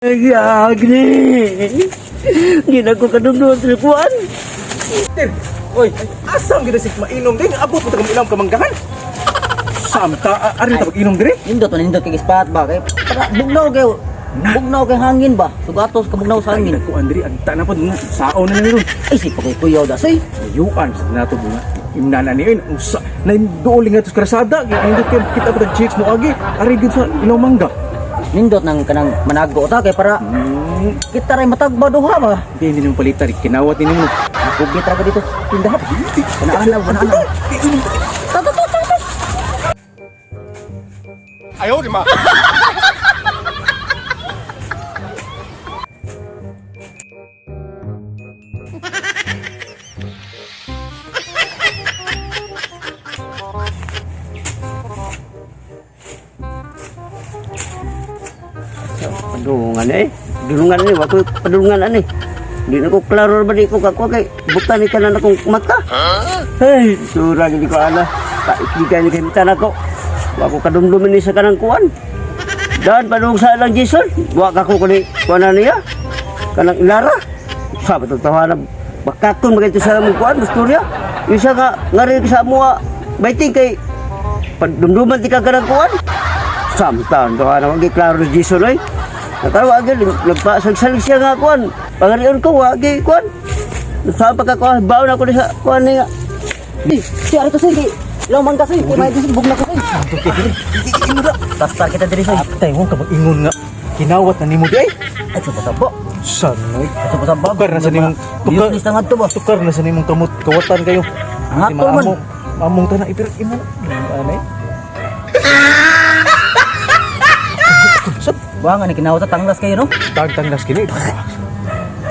Agni, gina ko kadungdong sa kuan. Oy, asam gina sig mainom din, abot mo ta inom kamanggahan. Samta ari ta mag-inom dire. Nindot kay ispat ba kay para bugnaw kay hangin ba? Sugatos ka bugnaw sa hangin. Ko Andri, agta na po sao na nilo. Ay si kuyaw da say. Ayuan sa nato bunga. Imnana ni usa na doling atos krasada, hindi kita pa chicks mo agi. Ari gid sa ilaw mangga. Nindot nang kanang manago ta kay para kita ray matagba duha ba. Di ni mo palita kinawat ni mo. Ako kita ka dito tindahan. Kanaan. Ayaw, di ma. Padulungan ni waktu padulungan ani. Di na ko klaro ba di ko kako kay bukan ikan akong mata. Hey, surag di ko ana. Paikligan ni kay mata nako. Wa ko kadumdum ni sa kanang kuan. Dan padung sa lang Jason, wa ka ko kani kuan niya. Kanang ilara. Sabi to tawana bakakon magay sa mong kuan istorya. Isa nga ngari sa mo baiting kay padumduman ti ka kanang kuan. Samtan to ana wagi klaro ni Jason ay. Natawa agad, nagpasagsalig siya nga kuan. Pangarion ko, wagi kuan. Saan pagkakuan, baon ako sa kuan niya. Si Ari kasi, ilaw man kasi, may disibog na kasi. Tastar kita diri sa. Tay mo ka mag-ingon nga. Kinawat na nimo di ay. Ay, sabasabo. Sanoy. Sabasabo. Tukar na sa nimong Useless na nga ito ba? Tukar na sa nimong kamot kawatan kayo. Nga to man. Mamong ta na ipir imo. Anay. Ba nga ni kinawat sa tanglas kayo no? Tanglas kini.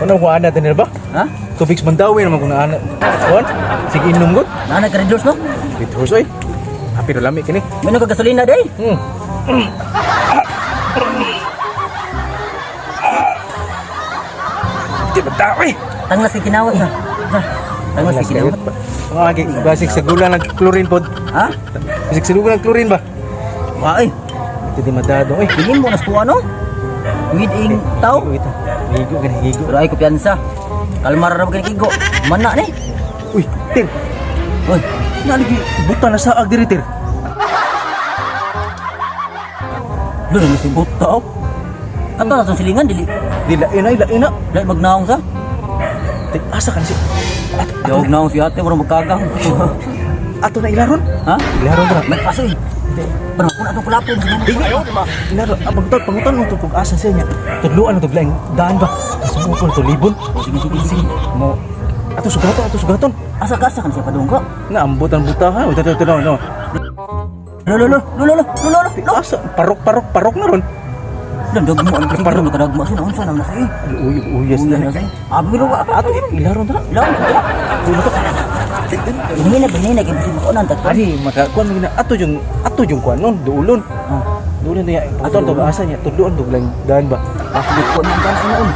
Ano huana din ba? Ha? Tubig mandawi naman kung ana. Kuan? Sige inom gud. Nana ka reduce no? Bitos oy. Happy do lami kini. May gasolina day. Di ba tao eh? Tanglas kay kinawat sa. Tanglas kay kinawat. Mga basik sa gula ng chlorine pod. Ha? Basik sa gula ng chlorine ba? Wa ay. Hindi madado oy. Tingin mo nas kuha no? Witting tao. Higo gani higo. Pero ay kumpiyansa. Kalmar ra kay kigo. Mana ni? Uy, Tir. Oy, Naligi buta na sa ag diri Tir. lalo na si Butaw. Ato na itong silingan, dili. Dila ina. Dahil magnaong sa. Tir, asa kan si. Dahil magnaong si ate, walang magkagang. Ato na ilaron? Ha? Ilaron ba? May paso eh. Pero kung atong kulapon. Ayaw, di ma. Ilaron. Abagtag pangutan mo to kung asa sa niya. Tudluan ang tuglaing daan ba? Sumukon to libon. Sige. Mo. Ato sugaton. Asa-asa kan siya padungko. Naambot ang buta ha. Ito no. Lolo. Asa parok na ron. Dandag mo, ang parok na kadagma. Sinaon sa nang nasa eh. Uyas na. Abi ro ato. Ato ilaron na. Ilaw. Binina kay bisig makunan tagpo. Ari makakuan gina ato yung kuan non duulon. Duulon niya. Ato to asa niya tudluan tuglaing daan ba? Asli ko man kana inoon.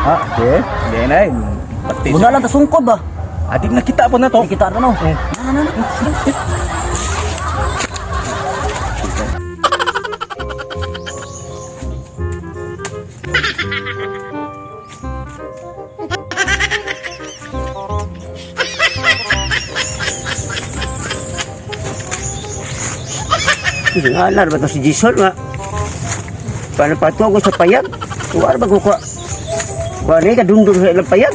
Ha? De na. Pati. Muna lang ta sungkod ba? Adik nakita pa na to. Kita na no. Ngalar ba to si Jason nga? Paano pa ito ako sa payag? Tuwar ba ko ka? Wala ka dungdung sa ilang payag?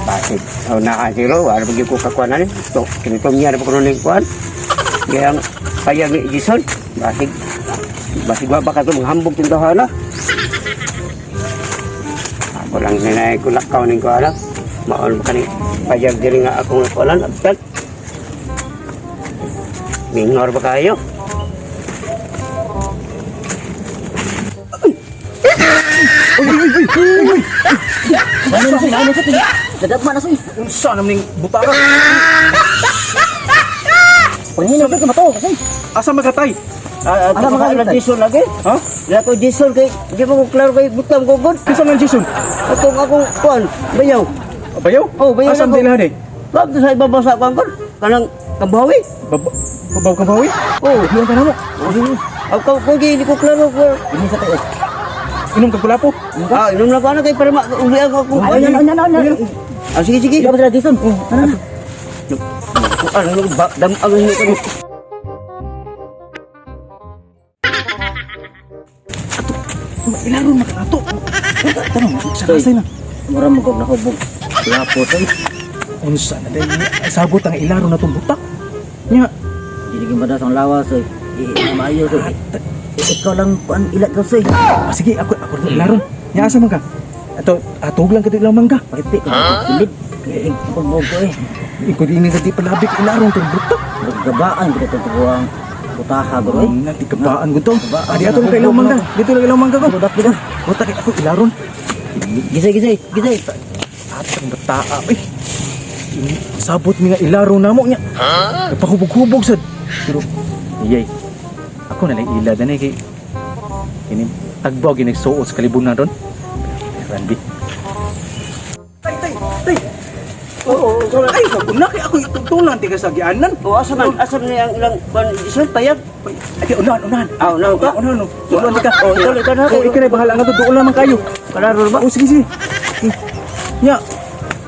Bakit? Nakasiro, wala ba ko kakuanan? Ito, kinitong niya na pa ko nung kuan. Kaya ang payag ni Jason, basig ba ka ito maghambog yung tahala? Ako lang sinay ko lakaw ng ko alam. Maon ba ka ni payag diri nga akong nakualan? Abtag. Minor ba kayo? Uy! Ano sa tingin? Dadagma na sa iyo. Unsa naman yung buta ka? Panginoon ka mato kasi. Asa magatay? Ano mga ilang Jason lagi? Ha? Wala ko Jason kay, di mo ko klaro kay butang gugod. Kisa man Jason? Atong akong kuan, bayaw. Bayaw? Oh, bayaw Asa na ko. dilahan eh? Bakit sa ibaba sa kuan kon? Kanang kabawi? Babaw ka bawi? Oh, Diyan ka na mo. ako ko hindi ko klaro ko. Ini sa tayo. inom ka kulapo. Inom lang ko ano kay para uli ako kung sige sige. Dapat na Jason. Ano na? Ano dam ang hinyo ko. Ilaro na ka ato. Tanong, sakasay na. Mura mo kog nakubog. Lapo tay. Unsa na dahil sabot ang ilaro na itong butak. Nya, Dili gimadas ang lawas oy. Maayo so. Ikaw lang pan ilat ka soy. sige, ako rin ilaro. Nya, asa man ka? Atog lang ka lang man ka. Pati ka pilit. Pagbugo eh. Ikaw din nga di palabik ilaro itong butak. Gabaan kita tutuang putaha bro. Nanti kabaan ko to. Adi ato lang kailang mangga. Dito lang kailang mangga ko. Budak kita. Butak ako ilaron. Gisay. Atang bataa. Ay, sabot mi nga ilaro na mo niya. Napahubog-hubog sad. Pero, iyay. Ako na lang ila na kay ini tagbaw ginagsuot sa kalibunan ron. Randy. Tay. Oo, ay, sabuna kay ako itutulan tiga sa gianan. Asa man ang ilang ban isol payag. Ay, unahan. Unahan ka? Unahan. Tuloy ka. Tuloy ka na. Ikaw na bahala nga to, doon naman kayo. Kalaro ba? Oh, sige. Ya.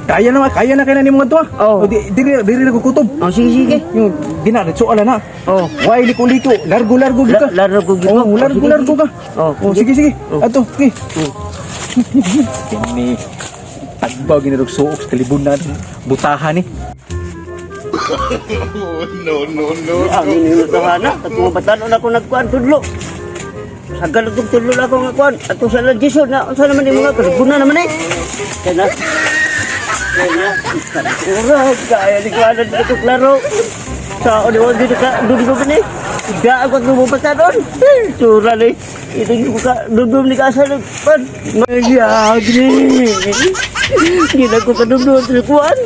Kaya na kayo na ni mga to. Oh. Diri na kukutob. Sige. Yung dinaritso ala na. Oh. Why liko. Largo ka. Laro ko gito. Oh, largo ka. Oh, sige. Oh. Ato, okay. Ini tagbaw ginarugsuok sa kalibunan. Butahan ni. Ang ininot na na. Katong batanon ako nagkuhan tudlo. Sagal kong tudlo ako nga kuhan. Ato sa lagisod na. Sa naman yung mga kalibuna naman eh. Kaya kaya di ko ano dito klaro. Sa oniwan dito ka, doon ko ni. Tiga ako at lumabasa doon. Sura ni. Ito yung ka, doon ni ka sa nagpan. Mayag ni. Gina ko ka doon sa kuhan.